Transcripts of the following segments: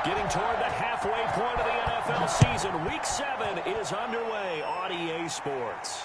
Getting toward the halfway point of the NFL season. Week 7 is underway on EA Sports.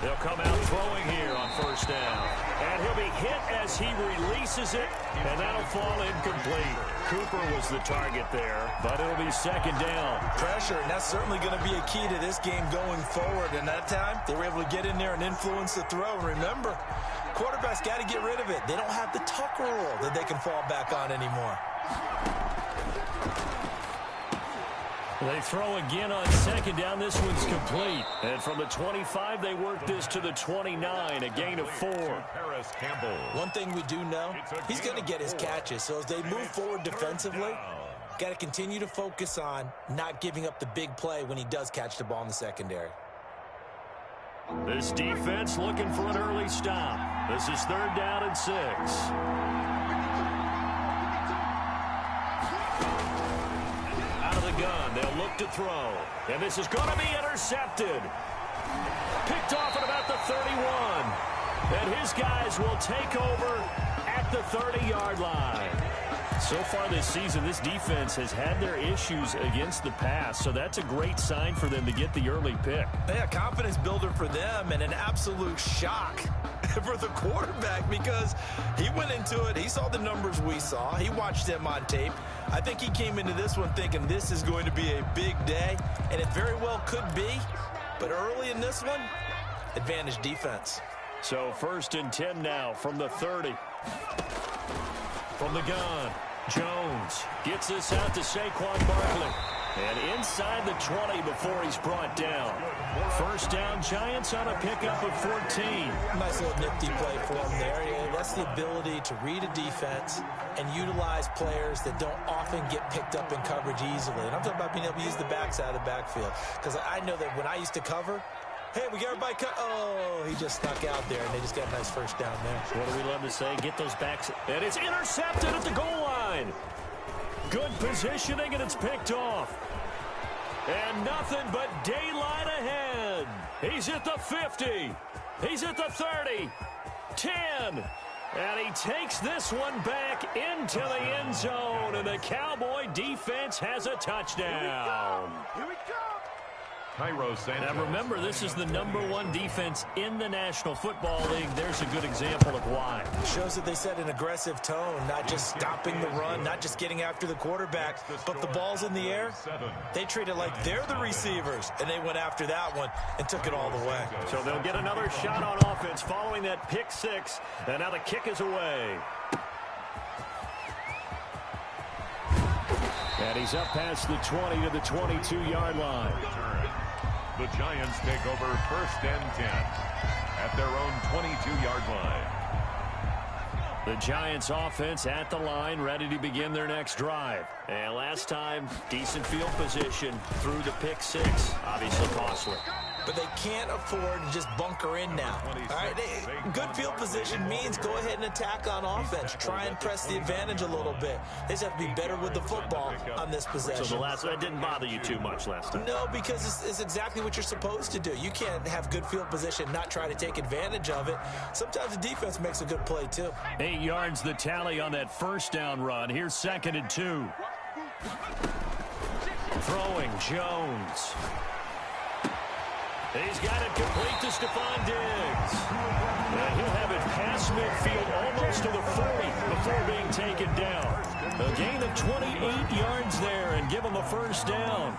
They'll come out throwing here on first down. And he'll be hit as he releases it, and that'll fall incomplete. Cooper was the target there, but it'll be second down. Pressure, and that's certainly going to be a key to this game going forward. And that time, they were able to get in there and influence the throw. And remember, quarterbacks got to get rid of it. They don't have the tuck rule that they can fall back on anymore. They throw again on second down. This one's complete. And from the 25, they work this to the 29, a gain of 4. One thing we do know, he's going to get his catches. So as they move forward defensively, got to continue to focus on not giving up the big play when he does catch the ball in the secondary. This defense looking for an early stop. This is third down and 6. Gun. They'll look to throw. And this is going to be intercepted. Picked off at about the 31. And his guys will take over at the 30-yard line. So far this season, this defense has had their issues against the pass, so that's a great sign for them to get the early pick. Yeah, confidence builder for them and an absolute shock for the quarterback because he went into it. He saw the numbers we saw. He watched them on tape. I think he came into this one thinking this is going to be a big day, and it very well could be. But early in this one, advantage defense. So first and 10 now from the 30. From the gun, Jones gets this out to Saquon Barkley. And inside the 20 before he's brought down. First down, Giants on a pickup of 14. Nice little nifty play for him there. Yeah, that's the ability to read a defense and utilize players that don't often get picked up in coverage easily. And I'm talking about being able to use the backside of the backfield. Because I know that when I used to cover, hey, we got everybody cut. Oh, he just snuck out there, and they just got a nice first down there. What do we love to say? Get those backs. And it's intercepted at the goal line. Good positioning, and it's picked off. And nothing but daylight ahead. He's at the 50. He's at the 30. 10. And he takes this one back into the end zone. And the Cowboy defense has a touchdown. Here we go. Now remember, this is the #1 defense in the National Football League. There's a good example of why. Shows that they set an aggressive tone, not just stopping the run, not just getting after the quarterback, but the ball's in the air. They treat it like they're the receivers, and they went after that one and took it all the way. So they'll get another shot on offense following that pick 6, and now the kick is away. And he's up past the 20 to the 22-yard line. The Giants take over first and 10 at their own 22-yard line. The Giants offense at the line, ready to begin their next drive. And last time, decent field position through the pick 6. Obviously costly. But they can't afford to just bunker in now. All right, good field position means go ahead and attack on offense. Try and press the advantage a little bit. They just have to be better with the football on this possession. So that didn't bother you too much last time? No, because it's exactly what you're supposed to do. You can't have good field position, not try to take advantage of it. Sometimes the defense makes a good play, too. 8 yards the tally on that first down run. Here's second and 2. Throwing, Jones. He's got it complete to Stephon Diggs. And he'll have it past midfield almost to the 40 before being taken down. A gain of 28 yards there and give him a first down.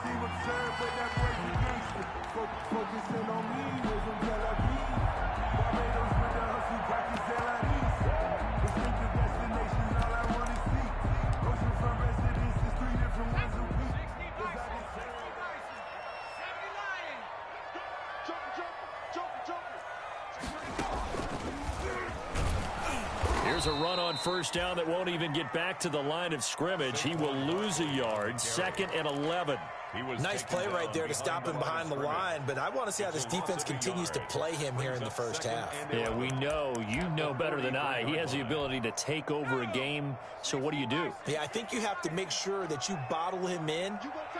Here's a run on first down that won't even get back to the line of scrimmage. He will lose a yard. Second and 11. Nice play right there to stop him behind the line, but I want to see how this defense continues to play him here in the first half. Yeah, we know. You know better than I. He has the ability to take over a game, so what do you do? Yeah, I think you have to make sure that you bottle him in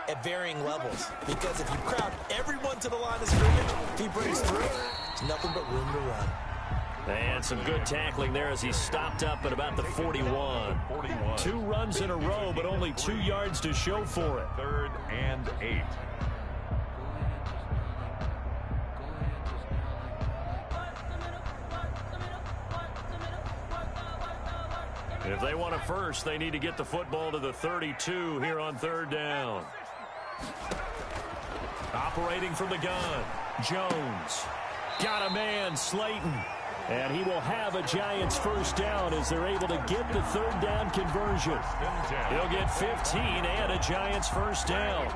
at varying levels, because if you crowd everyone to the line of scrimmage, if he breaks through, there's nothing but room to run. And some good tackling there as he stopped up at about the 41. 2 runs in a row, but only 2 yards to show for it. 3rd and 8. If they want a first, they need to get the football to the 32 here on 3rd down. Operating from the gun, Jones. Got a man, Slayton. And he will have a Giants first down as they're able to get the 3rd down conversion. He'll get 15 and a Giants first down.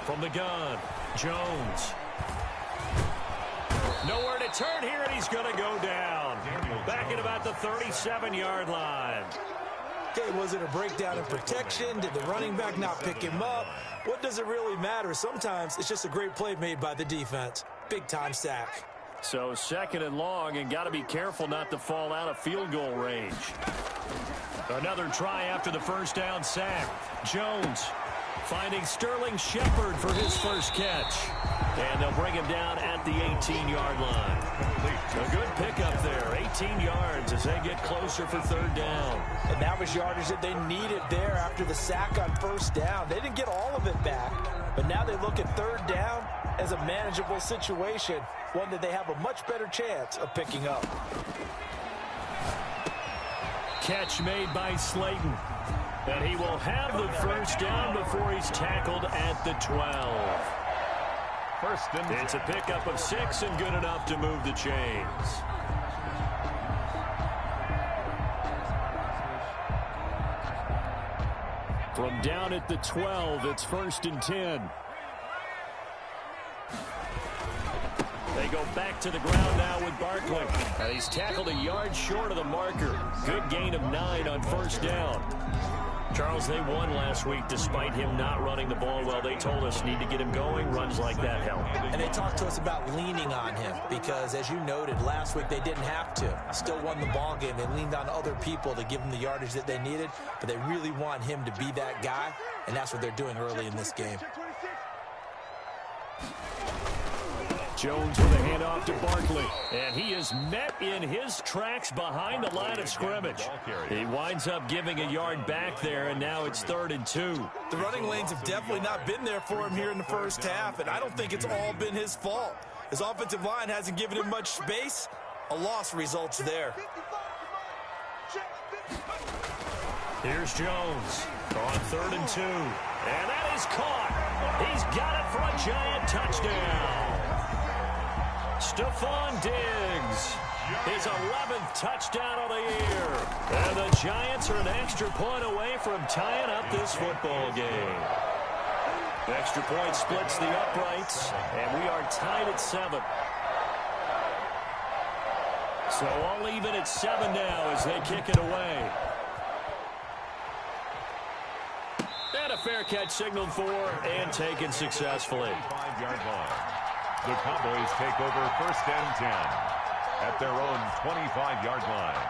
From the gun, Jones. Nowhere to turn here, and he's going to go down. Back at about the 37-yard line. Okay, was it a breakdown in protection? Did the running back not pick him up? What does it really matter? Sometimes it's just a great play made by the defense. Big-time sack. So 2nd and long, and got to be careful not to fall out of field goal range. Another try after the first down sack. Jones finding Sterling Shepard for his first catch. And they'll bring him down at the 18-yard line. A good pickup there, 18 yards as they get closer for 3rd down. And that was yardage that they needed there after the sack on first down. They didn't get all of it back, but now they look at 3rd down as a manageable situation, one that they have a much better chance of picking up. Catch made by Slayton. And he will have the first down before he's tackled at the 12. It's a pickup of 6 and good enough to move the chains. From down at the 12, it's 1st and 10. They go back to the ground now with Barkley. And he's tackled a yard short of the marker. Good gain of 9 on first down. Charles, they won last week despite him not running the ball well. They told us need to get him going. Runs like that help. And they talked to us about leaning on him because, as you noted, last week they didn't have to. Still won the ball game. They leaned on other people to give them the yardage that they needed, but they really want him to be that guy, and that's what they're doing early in this game. Jones with a handoff to Barkley. And he is met in his tracks behind the line of scrimmage. He winds up giving a yard back there, and now it's 3rd and 2. The running lanes have definitely not been there for him here in the first half, and I don't think it's all been his fault. His offensive line hasn't given him much space. A loss results there. Here's Jones on 3rd and 2. And that is caught. He's got it for a Giant touchdown. Stephon Diggs, his 11th touchdown of the year. And the Giants are an extra point away from tying up this football game. Extra point splits the uprights, and we are tied at 7. So all even at 7 now as they kick it away. And a fair catch signaled for and taken successfully. 5-yard line. The Cowboys take over 1st and 10 at their own 25-yard line.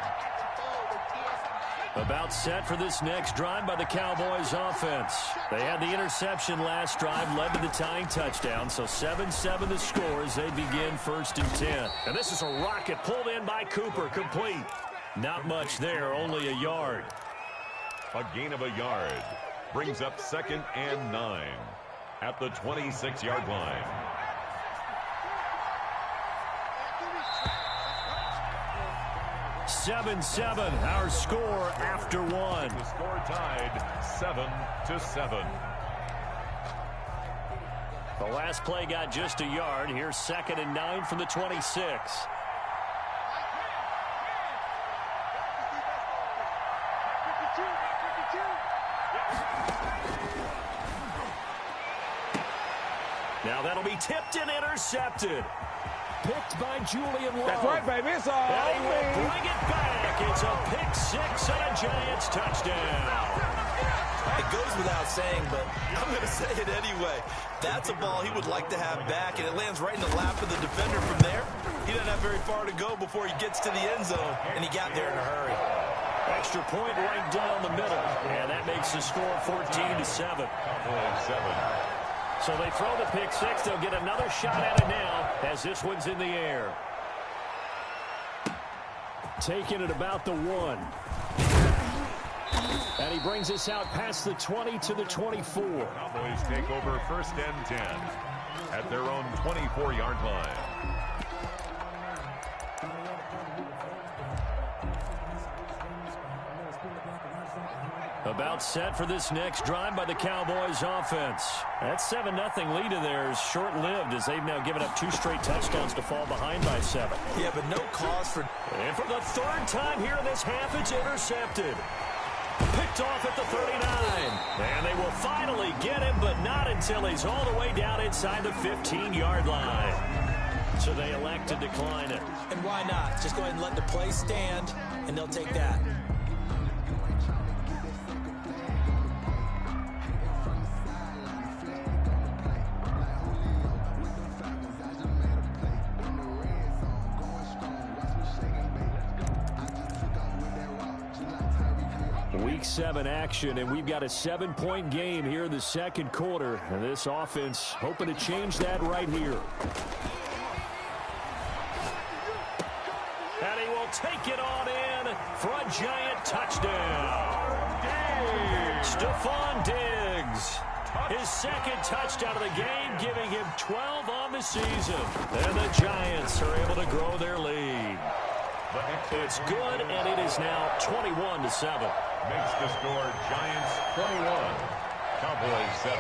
About set for this next drive by the Cowboys offense. They had the interception last drive, led to the tying touchdown, so 7-7 the score as they begin 1st and 10. And this is a rocket pulled in by Cooper, complete. Not much there, only a yard. A gain of a yard brings up 2nd and 9 at the 26-yard line. 7-7, our score after 1. The score tied 7-7. The last play got just a yard. Here's 2nd and 9 from the 26. Now that'll be tipped and intercepted. Picked by Julian Love. That's right, baby. It's all and he will bring it back. It's a pick six and a Giants touchdown. It goes without saying, but I'm going to say it anyway. That's a ball he would like to have back, and it lands right in the lap of the defender from there. He doesn't have very far to go before he gets to the end zone, and he got there in a hurry. Extra point right down the middle, and that makes the score 14-7. So they throw the pick six. They'll get another shot at it now as this one's in the air. Taking it about the 1. And he brings us out past the 20 to the 24. Cowboys take over 1st and 10 at their own 24-yard line. About set for this next drive by the Cowboys offense. That 7-0 lead of theirs short-lived as they've now given up 2 straight touchdowns to fall behind by 7. Yeah, but no cause for... And for the 3rd time here in this half, it's intercepted. Picked off at the 39. And they will finally get him, but not until he's all the way down inside the 15-yard line. So they elect to decline it. And why not? Just go ahead and let the play stand, and they'll take that. Week 7 action, and we've got a 7-point game here in the 2nd quarter. And this offense hoping to change that right here. And he will take it on in for a Giant touchdown. Stephon Diggs. His 2nd touchdown of the game, giving him 12 on the season. And the Giants are able to grow their lead. It's good, and it is now 21-7. Makes the score Giants 21, Cowboys 7.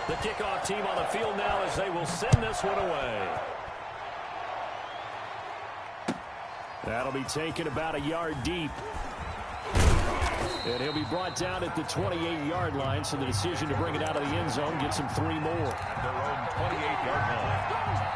The kickoff team on the field now as they will send this one away. That'll be taken about a yard deep. And he'll be brought down at the 28-yard line, so the decision to bring it out of the end zone gets him 3 more. At their own 28-yard line.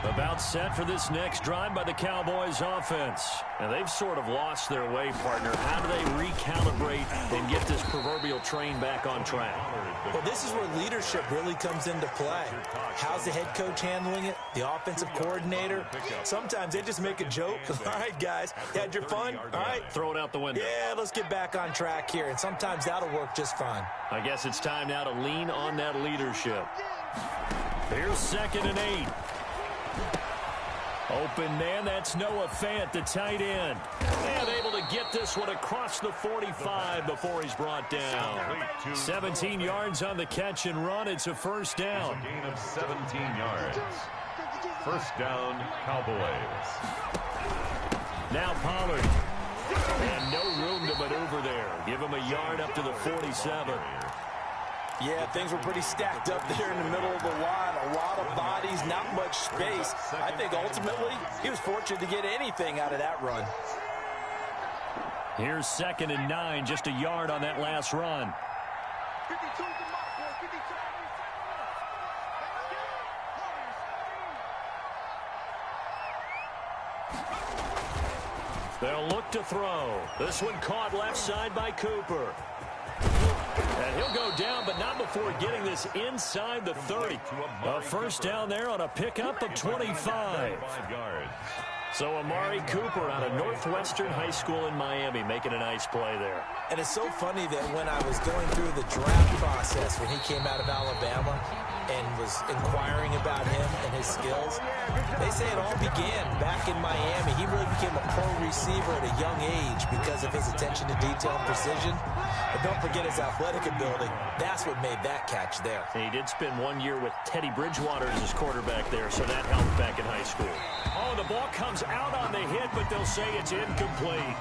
About set for this next drive by the Cowboys offense. And they've sort of lost their way, partner. How do they recalibrate and get this proverbial train back on track? Well, this is where leadership really comes into play. How's the head coach handling it? The offensive coordinator? Sometimes they just make a joke. All right, guys, you had your fun? All right. Throw it out the window. Yeah, let's get back on track here. And sometimes that'll work just fine. I guess it's time now to lean on that leadership. Here's 2nd and 8. Open man, that's Noah Fant, the tight end. And able to get this one across the 45 before he's brought down. 17 yards on the catch and run. It's a 1st down. A gain of 17 yards. 1st down, Cowboys. Now Pollard. And no room to maneuver there. Give him a yard up to the 47. Yeah, things were pretty stacked up there in the middle of the line. A lot of bodies, not much space. I think ultimately he was fortunate to get anything out of that run. Here's 2nd and 9, just a yard on that last run. They'll look to throw. This one caught left side by Cooper. And he'll go down, but not before getting this inside the 30. A 1st down there on a pickup of 25. So Amari Cooper out of Northwestern High School in Miami making a nice play there. And it's so funny that when I was going through the draft process when he came out of Alabama and was inquiring about him and his skills, they say it all began back in Miami. He really became a pro receiver at a young age because of his attention to detail and precision. But don't forget his athletic ability. That's what made that catch there. And he did spend 1 year with Teddy Bridgewater as his quarterback there, so that helped back in high school. Oh, the ball comes out on the hit, but they'll say it's incomplete.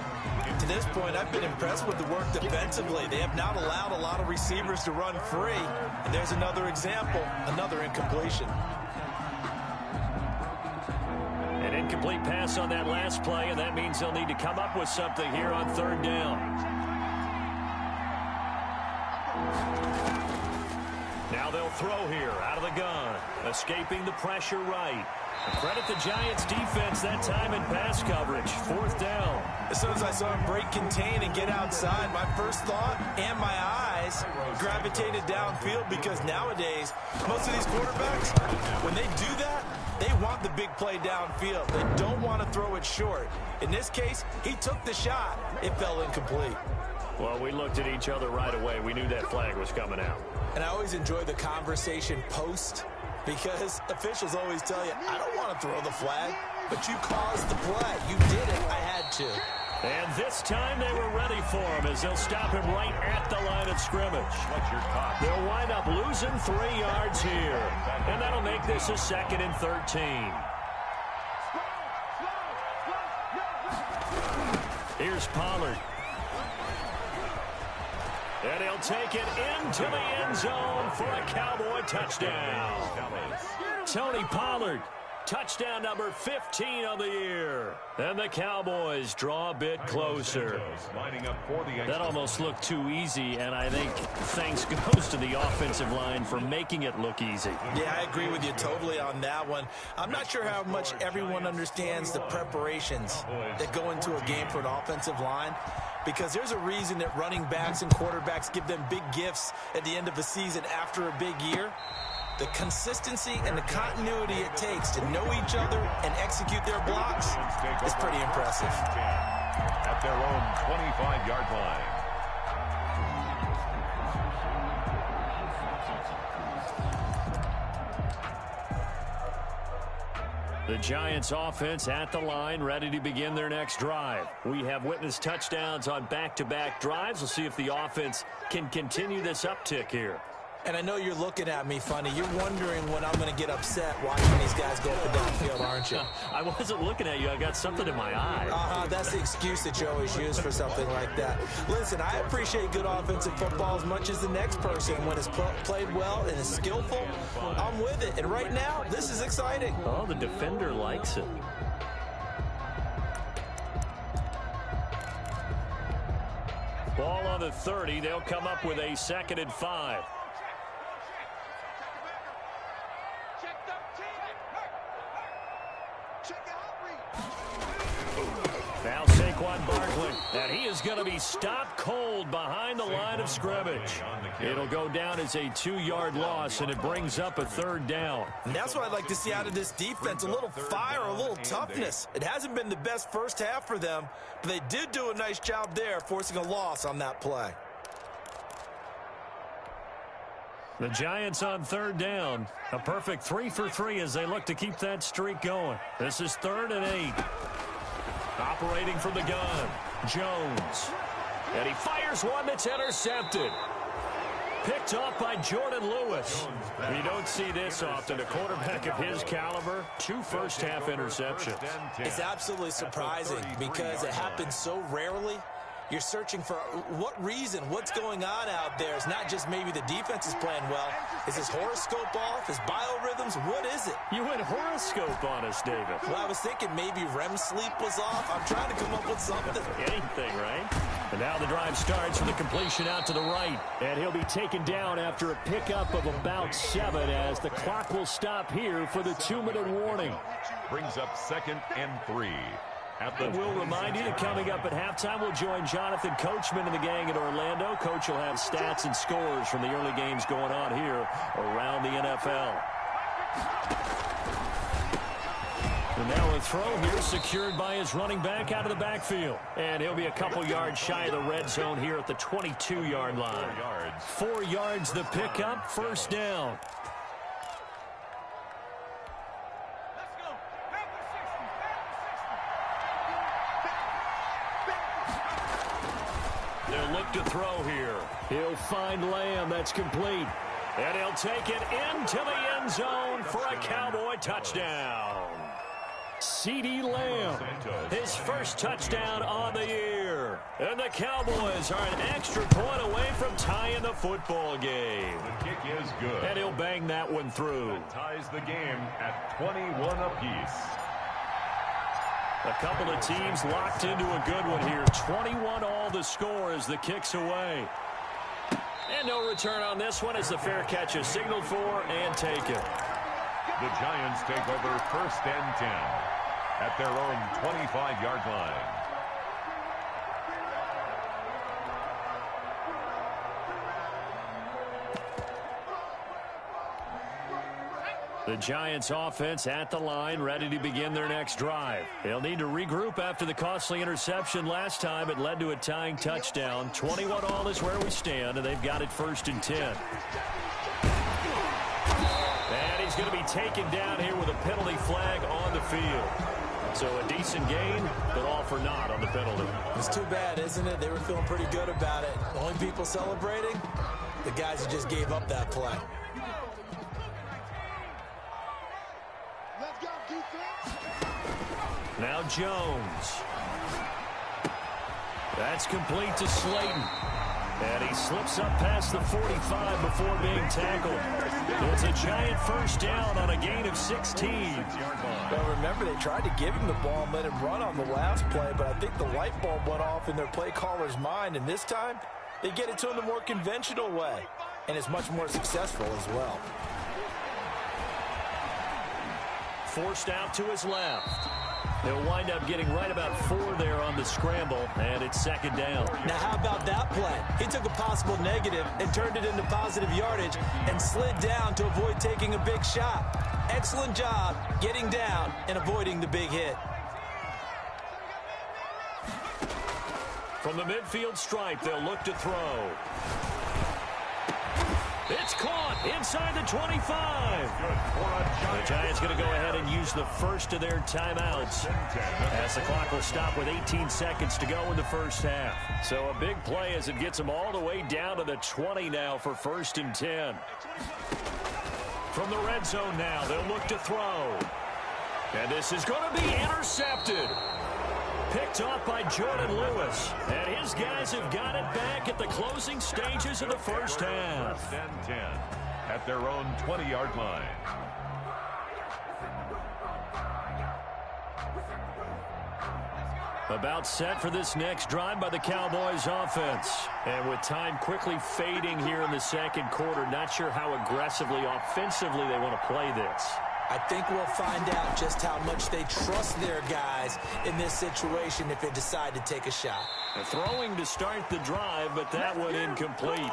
To this point, I've been impressed with the work defensively. They have not allowed a lot of receivers to run free. And there's another example, another incompletion. An incomplete pass on that last play, and that means they'll need to come up with something here on third down. Now they'll throw here out of the gun, escaping the pressure right. Credit the Giants defense that time in pass coverage. Fourth down. As soon as I saw him break contain and get outside, my first thought and my eyes gravitated downfield, because nowadays most of these quarterbacks, when they do that, they want the big play downfield. They don't want to throw it short. In this case, he took the shot. It fell incomplete. Well, we looked at each other right away. We knew that flag was coming out. And I always enjoy the conversation post, because officials always tell you, I don't want to throw the flag, but you caused the play. You did it. I had to. And this time they were ready for him, as they'll stop him right at the line of scrimmage. They'll wind up losing 3 yards here, and that'll make this a 2nd and 13. Here's Pollard. And he'll take it into the end zone for a Cowboy touchdown. Tony Pollard, touchdown number 15 of the year. And the Cowboys draw a bit closer. That almost looked too easy, and I think thanks goes to the offensive line for making it look easy. Yeah, I agree with you totally on that one. I'm not sure how much everyone understands the preparations that go into a game for an offensive line, because there's a reason that running backs and quarterbacks give them big gifts at the end of a season after a big year. The consistency and the continuity it takes to know each other and execute their blocks is pretty impressive. At their own 25-yard line. The Giants offense at the line, ready to begin their next drive. We have witnessed touchdowns on back-to-back drives. We'll see if the offense can continue this uptick here. And I know you're looking at me funny. You're wondering when I'm going to get upset watching these guys go up and downfield, aren't you? I wasn't looking at you. I got something in my eye. That's the excuse that you always use for something like that. Listen, I appreciate good offensive football as much as the next person. When it's played well and is skillful, I'm with it. And right now, this is exciting. Oh, the defender likes it. Ball on the 30. They'll come up with a 2nd and 5. Now Saquon Barkley, and he is going to be stopped cold behind the line of scrimmage. It'll go down as a 2-yard loss, and it brings up a 3rd down. And that's what I'd like to see out of this defense, a little fire, a little toughness. It hasn't been the best first half for them, but they did do a nice job there, forcing a loss on that play. The Giants on 3rd down. A perfect 3 for 3 as they look to keep that streak going. This is 3rd and 8. Operating from the gun, Jones. And he fires one that's intercepted. Picked off by Jordan Lewis. You don't see this often. A quarterback of his caliber, 2 first-half interceptions. It's absolutely surprising because it happens so rarely. You're searching for what reason, what's going on out there. It's not just maybe the defense is playing well. Is his horoscope off? His biorhythms? What is it? You went horoscope on us, David. Well, I was thinking maybe REM sleep was off. I'm trying to come up with something. Anything, right? And now the drive starts with a completion out to the right. And he'll be taken down after a pickup of about 7 as the clock will stop here for the 2-minute warning. Brings up 2nd and 3. And we'll remind you that coming up at halftime, we'll join Jonathan Coachman and the gang in Orlando. Coach will have stats and scores from the early games going on here around the NFL. And now a throw here secured by his running back out of the backfield. And he'll be a couple yards shy of the red zone here at the 22-yard line. 4 yards the pickup, 1st down. They'll look to throw here. He'll find Lamb. That's complete. And he'll take it into the end zone for a Cowboy touchdown. CeeDee Lamb, his first touchdown on the year. And the Cowboys are an extra point away from tying the football game. The kick is good. And he'll bang that one through. That ties the game at 21 apiece. A couple of teams locked into a good one here. 21-all the score as the kick's away. And no return on this one as the fair catch is signaled for and taken. The Giants take over 1st and 10 at their own 25-yard line. The Giants offense at the line, ready to begin their next drive. They'll need to regroup after the costly interception last time. It led to a tying touchdown. 21-all is where we stand, and they've got it 1st and 10. And he's going to be taken down here with a penalty flag on the field. So a decent gain, but all for naught on the penalty. It's too bad, isn't it? They were feeling pretty good about it. The only people celebrating, the guys who just gave up that play. Now Jones. That's complete to Slayton. And he slips up past the 45 before being tackled. It's a Giant 1st down on a gain of 16. Well, remember, they tried to give him the ball and let him run on the last play, but I think the light bulb went off in their play caller's mind, and this time they get it to him the more conventional way, and it's much more successful as well. Forced out to his left. They'll wind up getting right about 4 there on the scramble, and it's 2nd down. Now, how about that play? He took a possible negative and turned it into positive yardage and slid down to avoid taking a big shot. Excellent job getting down and avoiding the big hit. From the midfield stripe, they'll look to throw. It's caught inside the 25. The Giants going to go ahead and use the first of their timeouts as the clock will stop with 18 seconds to go in the 1st half. So a big play as it gets them all the way down to the 20 now for 1st and 10. From the red zone now, they'll look to throw. And this is going to be intercepted. Picked off by Jordan Lewis. And his guys have got it back at the closing stages of the 1st half. 1st and 10 at their own 20-yard line. About set for this next drive by the Cowboys offense. And with time quickly fading here in the 2nd quarter, not sure how aggressively, offensively they want to play this. I think we'll find out just how much they trust their guys in this situation if they decide to take a shot. Throwing to start the drive, but that one incomplete.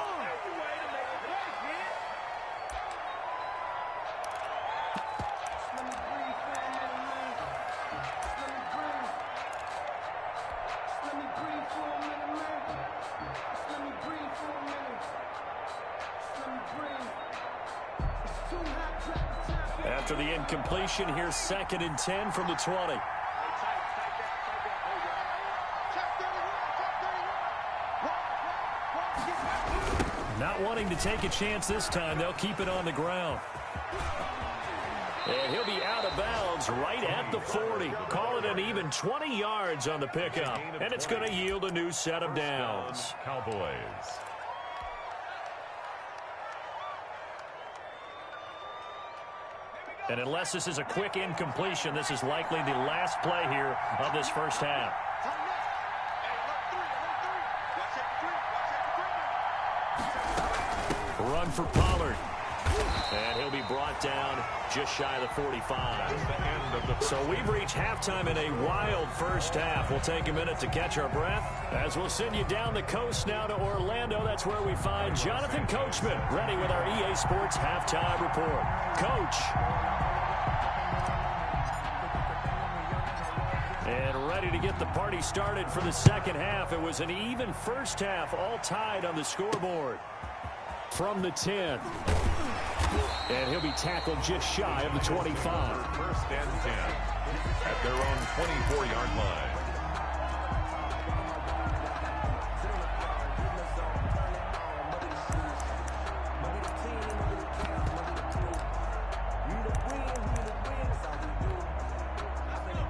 After the incompletion, here's 2nd and 10 from the 20. Not wanting to take a chance this time, they'll keep it on the ground. And he'll be out of bounds right at the 40. Call it an even 20 yards on the pickup. And it's going to yield a new set of downs. Cowboys. And unless this is a quick incompletion, this is likely the last play here of this 1st half. Run for Pollard. And he'll be brought down just shy of the 45. So we've reached halftime in a wild 1st half. We'll take a minute to catch our breath as we'll send you down the coast now to Orlando. That's where we find Jonathan Coachman ready with our EA Sports halftime report. Coach. And ready to get the party started for the 2nd half. It was an even 1st half, all tied on the scoreboard. From the 10. And he'll be tackled just shy of the 25. 1st and 10 at their own 24-yard line.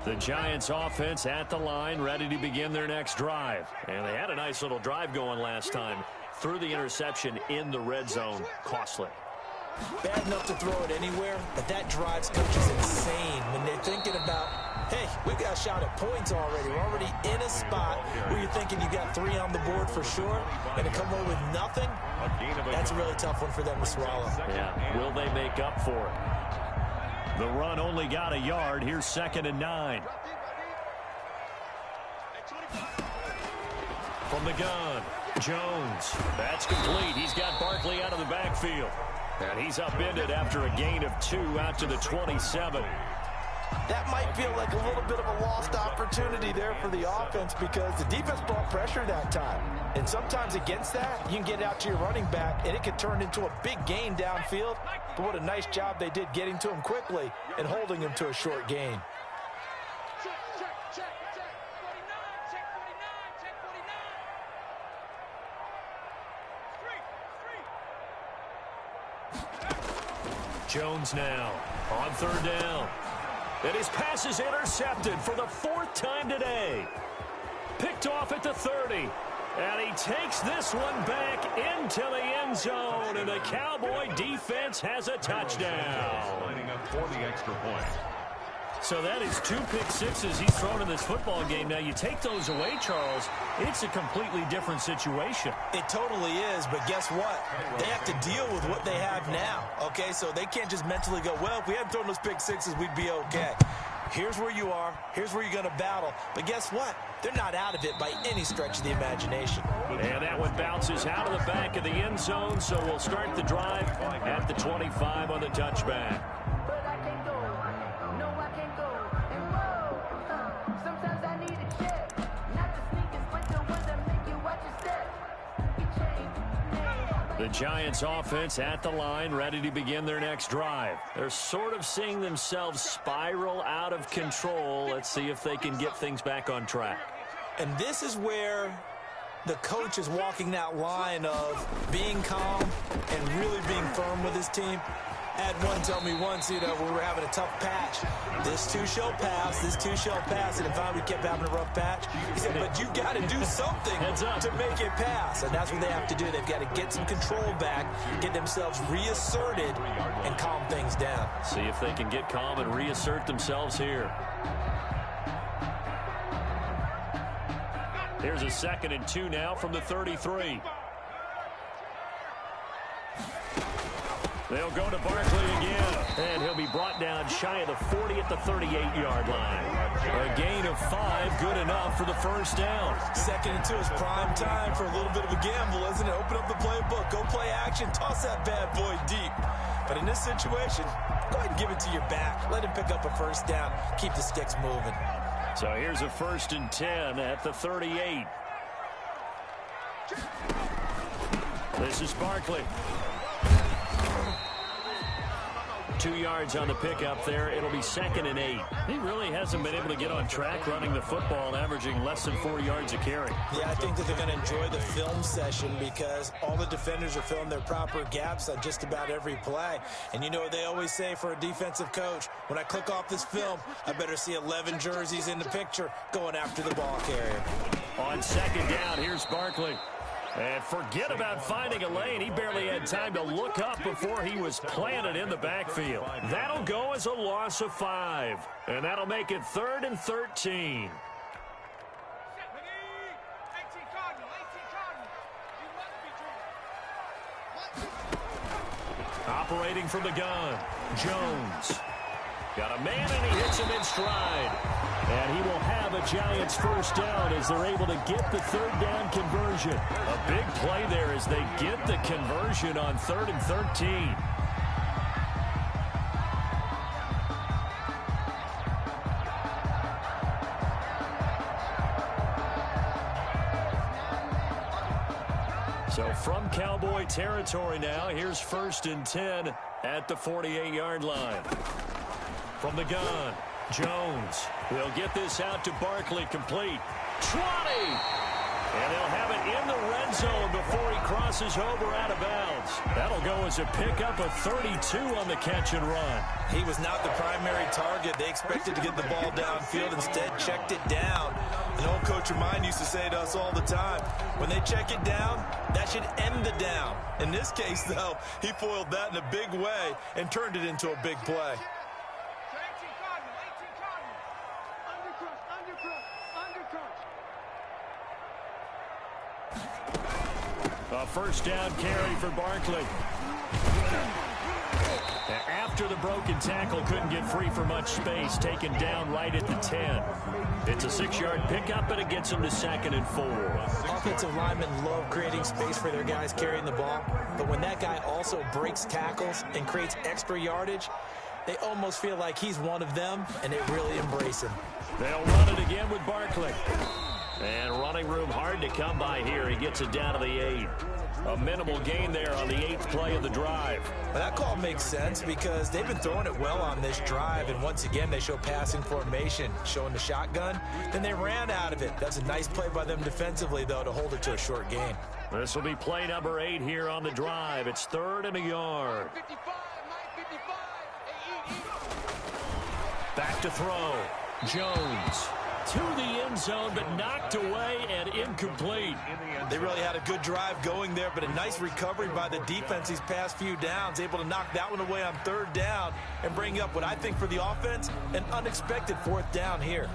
The Giants offense at the line, ready to begin their next drive. And they had a nice little drive going last time. Threw the interception in the red zone. Costly. Bad enough to throw it anywhere, but that drives coaches insane when they're thinking about hey, we've got a shot at points already. We're already in a spot where you're thinking you got 3 on the board for sure, and to come away with nothing, that's a really tough one for them to swallow. Yeah, will they make up for it? The run only got a yard. Here's 2nd and 9. From the gun, Jones. That's complete. He's got Barkley out of the backfield. And he's upended after a gain of 2 out to the 27. That might feel like a little bit of a lost opportunity there for the offense because the defense brought pressure that time. And sometimes against that, you can get out to your running back, and it can turn into a big gain downfield. But what a nice job they did getting to him quickly and holding him to a short gain. Jones now on 3rd down. And his pass is intercepted for the 4th time today. Picked off at the 30. And he takes this one back into the end zone. And the Cowboy defense has a touchdown. Lining up for the extra point. So that is 2 pick sixes he's thrown in this football game. Now, you take those away, Charles, it's a completely different situation. It totally is, but guess what? They have to deal with what they have now, okay? So they can't just mentally go, well, if we hadn't thrown those pick sixes, we'd be okay. Here's where you are. Here's where you're going to battle. But guess what? They're not out of it by any stretch of the imagination. And that one bounces out of the back of the end zone, so we'll start the drive at the 25 on the touchback. The Giants offense at the line, ready to begin their next drive. They're sort of seeing themselves spiral out of control. Let's see if they can get things back on track. And this is where the coach is walking that line of being calm and really being firm with his team. I had one tell me once, we were having a tough patch. This too shall pass, this too shall pass. And if we kept having a rough patch, he said, but you got to do something to make it pass. And that's what they have to do. They've got to get some control back, get themselves reasserted, and calm things down. See if they can get calm and reassert themselves here. Here's a 2nd and 2 now from the 33. They'll go to Barkley again, and he'll be brought down shy of the 40 at the 38-yard line. A gain of 5, good enough for the 1st down. 2nd and 2 is prime time for a little bit of a gamble, isn't it? Open up the playbook, go play action, toss that bad boy deep. But in this situation, go ahead and give it to your back. Let him pick up a 1st down, keep the sticks moving. So here's a 1st and 10 at the 38. This is Barkley. 2 yards on the pickup there. It'll be 2nd and 8. He really hasn't been able to get on track running the football, averaging less than 4 yards a carry. Yeah, I think that they're going to enjoy the film session because all the defenders are filling their proper gaps on just about every play. And you know what they always say for a defensive coach? When I click off this film, I better see 11 jerseys in the picture going after the ball carrier. On 2nd down, here's Barkley. And forget about finding a lane. He barely had time to look up before he was planted in the backfield. That'll go as a loss of 5. And that'll make it 3rd and 13. Operating from the gun, Jones. Got a man, and he hits him in stride. And he will have a Giants 1st down as they're able to get the 3rd down conversion. A big play there as they get the conversion on 3rd and 13. So from Cowboy territory now, here's 1st and 10 at the 48-yard line. From the gun, Jones will get this out to Barkley, complete. 20! And they'll have it in the red zone before he crosses over out of bounds. That'll go as a pickup of 32 on the catch and run. He was not the primary target. They expected to get the ball downfield, instead checked it down. An old coach of mine used to say to us all the time, when they check it down, that should end the down. In this case, though, he foiled that in a big way and turned it into a big play. A first down carry for Barkley. After the broken tackle, couldn't get free for much space, taken down right at the 10. It's a 6-yard pickup, and it gets them to 2nd and 4. Offensive linemen love creating space for their guys carrying the ball, but when that guy also breaks tackles and creates extra yardage, they almost feel like he's one of them, and they really embrace him. They'll run it again with Barkley. And running room hard to come by here. He gets it down to the 8. A minimal gain there on the 8th play of the drive. Well, that call makes sense because they've been throwing it well on this drive, and once again they show passing formation, showing the shotgun. Then they ran out of it. That's a nice play by them defensively, though, to hold it to a short gain. This will be play number 8 here on the drive. It's 3rd and a yard. Back to throw. Jones to the end zone, but knocked away and incomplete. They really had a good drive going there, but a nice recovery by the defense these past few downs, able to knock that one away on 3rd down and bring up what I think for the offense, an unexpected 4th down here.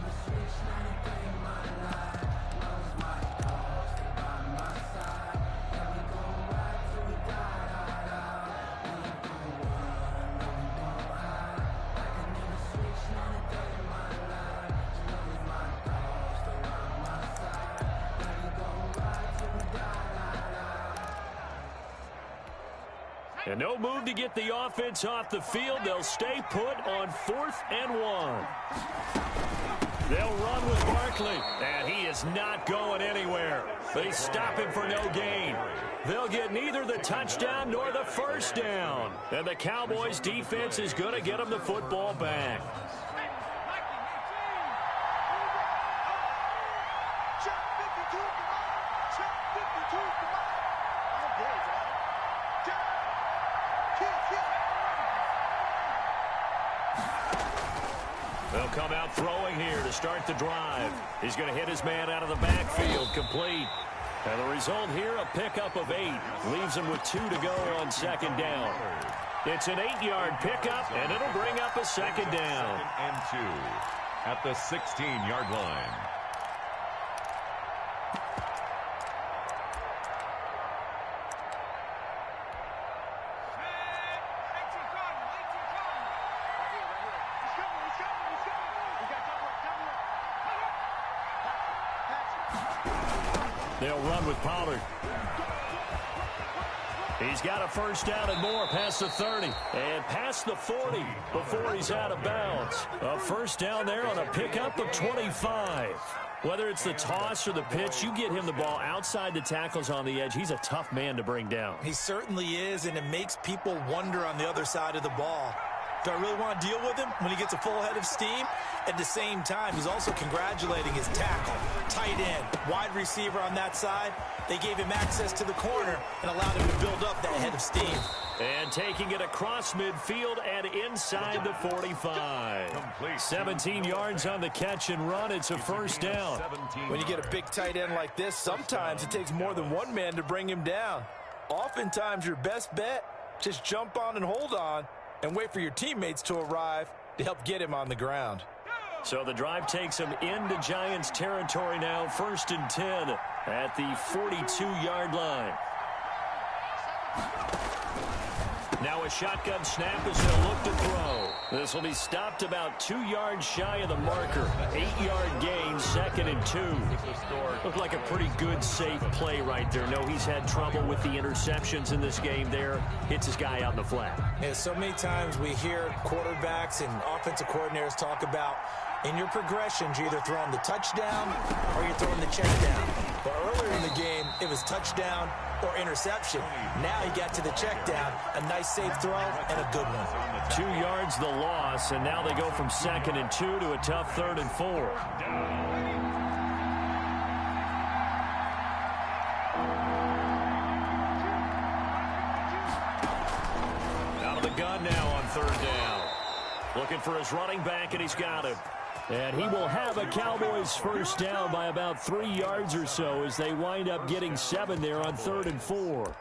And no move to get the offense off the field. They'll stay put on 4th and 1. They'll run with Barkley, and he is not going anywhere. They stop him for no gain. They'll get neither the touchdown nor the first down. And the Cowboys' defense is going to get them the football back. They'll come out throwing here to start the drive. He's going to hit his man out of the backfield, complete. And the result here, a pickup of 8. Leaves him with 2 to go on 2nd down. It's an 8-yard pickup, and it'll bring up a 2nd down. 2nd and 2 at the 16-yard line. They'll run with Pollard. He's got a first down and more past the 30 and past the 40 before he's out of bounds. A first down there on a pickup of 25. Whether it's the toss or the pitch, you get him the ball outside the tackles on the edge. He's a tough man to bring down. He certainly is, and it makes people wonder on the other side of the ball. Do I really want to deal with him when he gets a full head of steam? At the same time, he's also congratulating his tackle, tight end, wide receiver on that side. They gave him access to the corner and allowed him to build up that head of steam. And taking it across midfield and inside the 45. 17 yards on the catch and run. It's a first down. When you get a big tight end like this, sometimes it takes more than one man to bring him down. Oftentimes, your best bet, just jump on and hold on and wait for your teammates to arrive to help get him on the ground. So the drive takes him into Giants territory now, 1st and 10 at the 42-yard line. Now a shotgun snap as they'll look to throw. This will be stopped about 2 yards shy of the marker. 8-yard gain, 2nd and 2. Looked like a pretty good, safe play right there. No, he's had trouble with the interceptions in this game there. Hits his guy out in the flat. Yeah, so many times we hear quarterbacks and offensive coordinators talk about in your progressions, you're either throwing the touchdown or you're throwing the check down. But earlier in the game, it was touchdown or interception. Now he got to the check down, a nice safe throw and a good one. 2 yards the loss, and now they go from 2nd and 2 to a tough 3rd and 4. Out of the gun now on 3rd down. Looking for his running back, and he's got it. And he will have a Cowboys first down by about 3 yards or so as they wind up getting 7 there on 3rd and 4.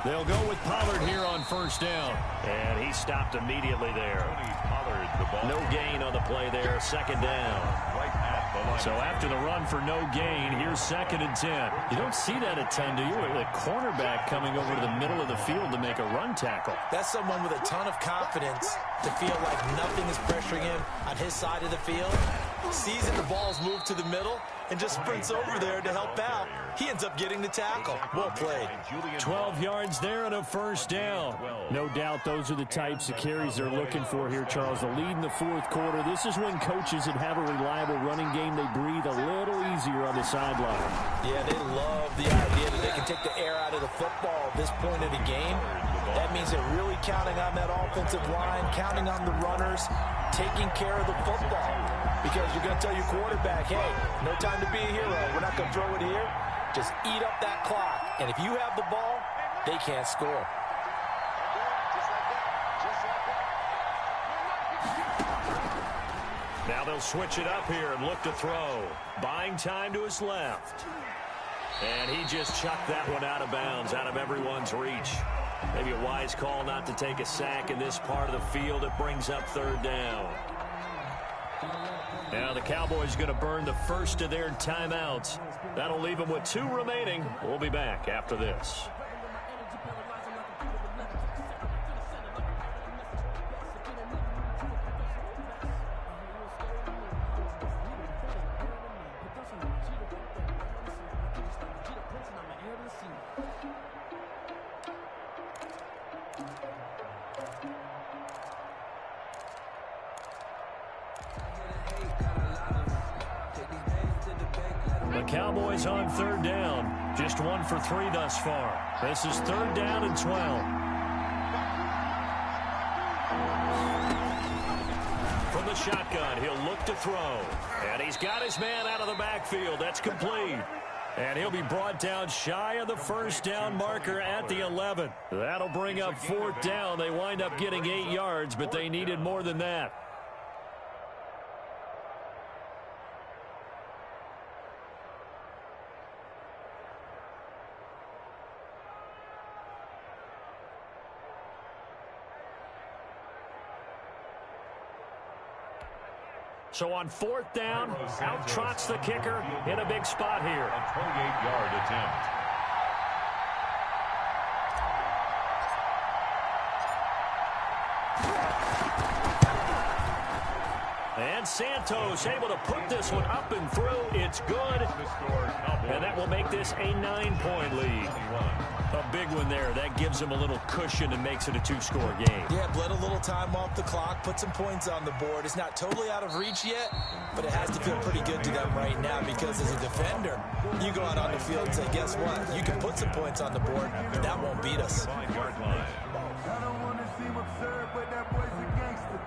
They'll go with Pollard here on first down. And he stopped immediately there. Pollard, the ball. No gain on the play there, second down. Right at the line. So after the run for no gain, here's 2nd and 10. You don't see that a ton, do you? The cornerback coming over to the middle of the field to make a run tackle. That's someone with a ton of confidence to feel like nothing is pressuring him on his side of the field. Sees that the ball's moved to the middle and just sprints over there to help out. He ends up getting the tackle. Well played. 12 yards there and a first down. No doubt those are the types of carries they're looking for here, Charles. The lead in the 4th quarter. This is when coaches that have a reliable running game, they breathe a little easier on the sideline. Yeah, they love the idea that they can take the air out of the football at this point of the game. That means they're really counting on that offensive line, counting on the runners, taking care of the football. Because you're going to tell your quarterback, hey, no time to be a hero. We're not going to throw it here. Just eat up that clock. And if you have the ball, they can't score. Now they'll switch it up here and look to throw. Buying time to his left. And he just chucked that one out of bounds, out of everyone's reach. Maybe a wise call not to take a sack in this part of the field. It brings up 3rd down. Now the Cowboys going to burn the first of their timeouts. That'll leave them with 2 remaining. We'll be back after this. The Cowboys on 3rd down. Just 1 for 3 thus far. This is 3rd down and 12. From the shotgun, he'll look to throw. And he's got his man out of the backfield. That's complete. And he'll be brought down shy of the first down marker at the 11. That'll bring up 4th down. They wind up getting 8 yards, but they needed more than that. So on 4th down, out trots the kicker in a big spot here. A 28-yard attempt. And Santos able to put this one up and through. It's good. And that will make this a 9-point lead. A big one there. That gives them a little cushion and makes it a 2-score game. Yeah, bled a little time off the clock, put some points on the board. It's not totally out of reach yet, but it has to feel pretty good to them right now because as a defender, you go out on the field and say, guess what? You can put some points on the board, but that won't beat us. 5-yard line. I don't want to seem absurd, but that boy's a gangster.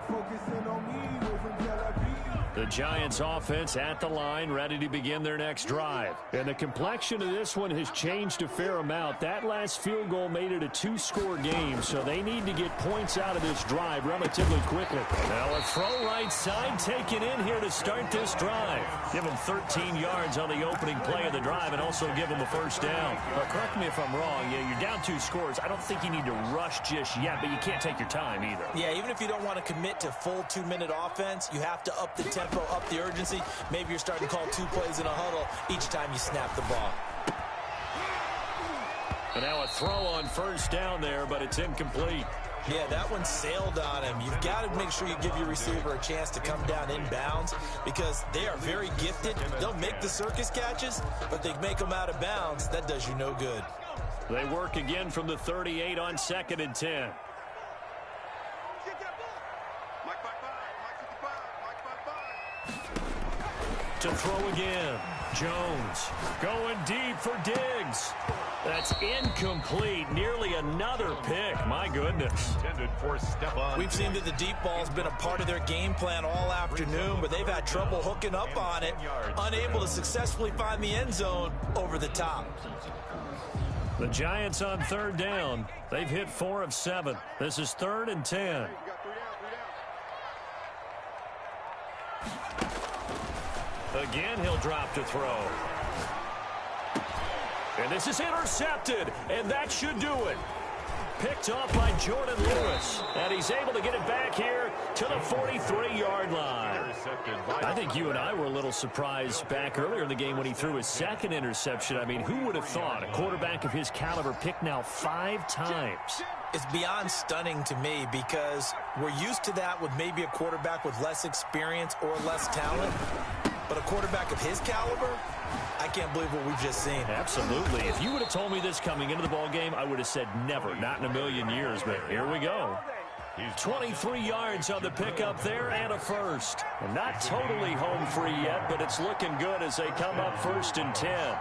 Focusing on me, over Tel Aviv. The Giants offense at the line, ready to begin their next drive. And the complexion of this one has changed a fair amount. That last field goal made it a 2-score game, so they need to get points out of this drive relatively quickly. Now a throw right side taken in here to start this drive. Give them 13 yards on the opening play of the drive and also give them a first down. Correct me if I'm wrong. Yeah, you're down 2 scores. I don't think you need to rush just yet, but you can't take your time either. Yeah, even if you don't want to commit to full 2-minute offense, you have to up the tempo, up the urgency. Maybe you're starting to call 2 plays in a huddle each time you snap the ball. And now a throw on first down there, but it's incomplete. Yeah, that one sailed on him. You've got to make sure you give your receiver a chance to come down inbounds because they are very gifted. They'll make the circus catches, but they make them out of bounds. That does you no good. They work again from the 38 on 2nd and 10. To throw again. Jones going deep for Diggs. That's incomplete. Nearly another pick. My goodness. Intended for Stephon. We've seen that the deep ball's been a part of their game plan all afternoon, but they've had trouble hooking up on it, unable to successfully find the end zone over the top. The Giants on 3rd down. They've hit 4 of 7. This is 3rd and 10. Again, he'll drop to throw. And this is intercepted, and that should do it. Picked off by Jordan Lewis, and he's able to get it back here to the 43-yard line. I think you and I were a little surprised back earlier in the game when he threw his second interception. I mean, who would have thought a quarterback of his caliber picked now 5 times? It's beyond stunning to me because we're used to that with maybe a quarterback with less experience or less talent. But a quarterback of his caliber, I can't believe what we've just seen. Absolutely. If you would have told me this coming into the ball game, I would have said never, not in a million years. But here we go. 23 yards on the pickup there and a first. And not totally home free yet, but it's looking good as they come up 1st and 10.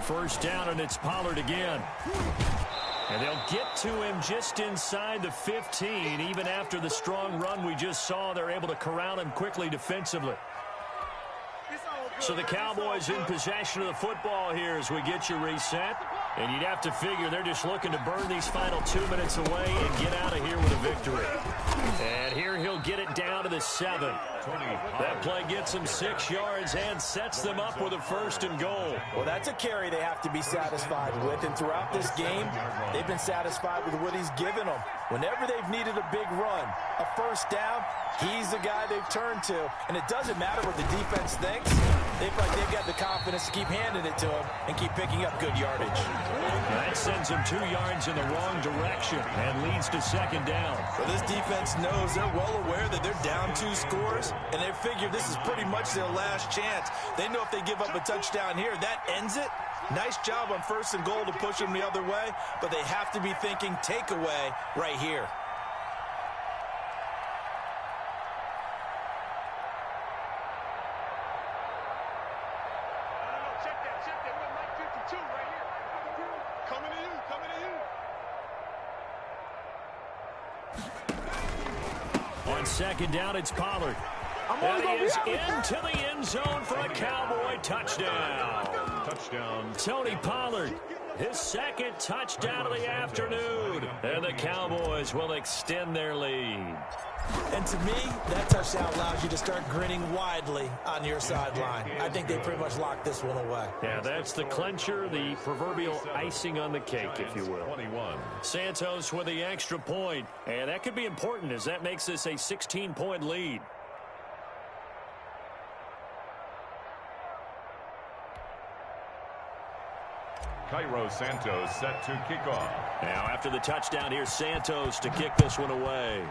First down, and it's Pollard again. And they'll get to him just inside the 15. Even after the strong run we just saw, they're able to corral him quickly defensively. So the Cowboys in possession of the football here as we get you reset. And you'd have to figure they're just looking to burn these final 2 minutes away and get out of here with a victory. And here he'll get it down to the 7. That play gets him 6 yards and sets them up with a 1st and goal. Well, that's a carry they have to be satisfied with. And throughout this game, they've been satisfied with what he's given them. Whenever they've needed a big run, a 1st down, he's the guy they've turned to. And it doesn't matter what the defense thinks. They feel like they've got the confidence to keep handing it to him and keep picking up good yardage. That sends him 2 yards in the wrong direction and leads to 2nd down. Well, this defense knows they're well aware that they're down 2 scores, and they figure this is pretty much their last chance. They know if they give up a touchdown here, that ends it. Nice job on 1st and goal to push them the other way, but they have to be thinking takeaway right here. On 2nd down, it's Pollard. And he is into the end zone for a Cowboy touchdown. Tony Pollard, his 2nd touchdown of the afternoon. And the Cowboys will extend their lead. And to me, that touchdown allows you to start grinning widely on your sideline. I think they pretty much locked this one away. Yeah, that's the clincher, the proverbial icing on the cake, if you will. 21. Santos with the extra point. And that could be important as that makes this a 16-point lead. Cairo Santos set to kick off. Now after the touchdown, here's Santos to kick this one away.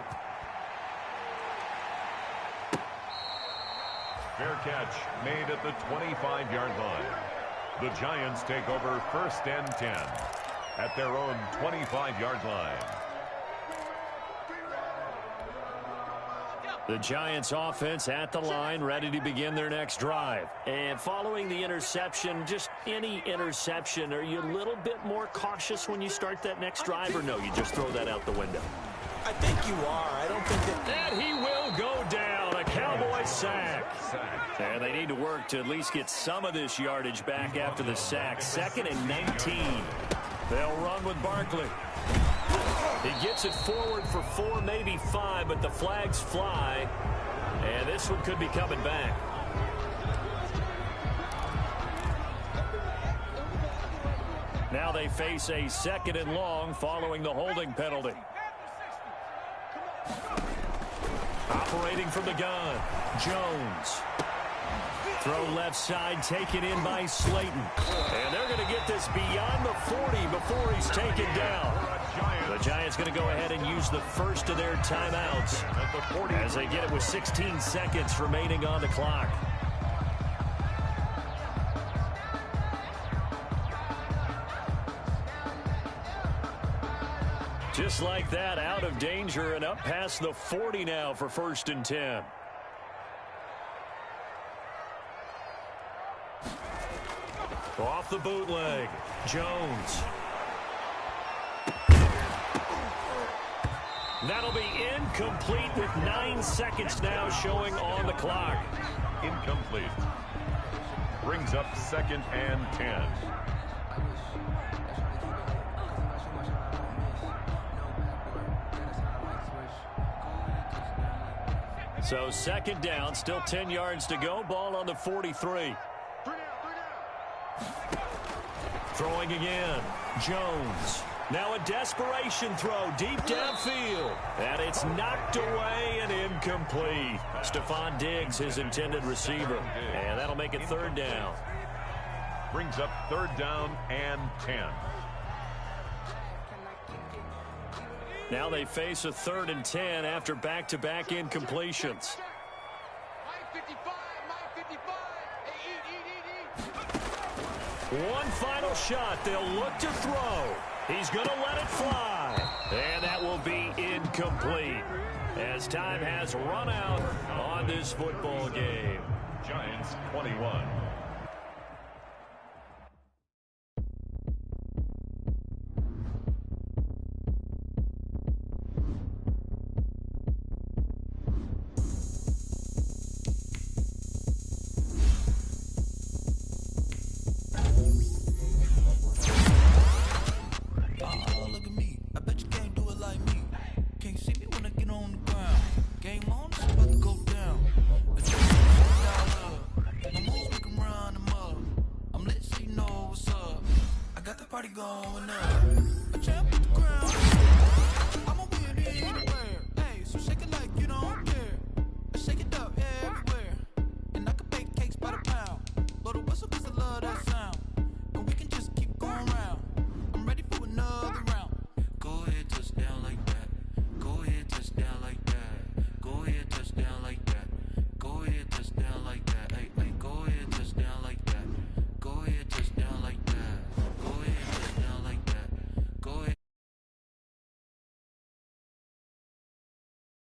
Fair catch made at the 25-yard line. The Giants take over 1st and 10 at their own 25-yard line. The Giants offense at the line, ready to begin their next drive. And following the interception, just any interception, are you a little bit more cautious when you start that next drive, or no, you just throw that out the window? I think you are. I don't think that... And he will go down. A Cowboy sack. And they need to work to at least get some of this yardage back after the sack. 2nd and 19. They'll run with Barkley. He gets it forward for 4, maybe 5, but the flags fly. And this one could be coming back. Now they face a 2nd and long following the holding penalty. Operating from the gun, Jones. Throw left side, taken in by Slayton. And they're going to get this beyond the 40 before he's taken down. The Giants going to go ahead and use the first of their timeouts as they get it with 16 seconds remaining on the clock. Just like that, out of danger and up past the 40 now for 1st and 10. Off the bootleg, Jones. That'll be incomplete with 9 seconds now showing on the clock. Incomplete. Brings up 2nd and 10. So second down, still 10 yards to go. Ball on the 43. Throwing again. Jones. Now a desperation throw deep downfield. And it's knocked away and incomplete. Stephon Diggs, his intended receiver. And that'll make it third down. Brings up third down and 10. Now they face a 3rd and 10 after back-to-back incompletions. One final shot. They'll look to throw. He's going to let it fly. And that will be incomplete as time has run out on this football game. Giants 21,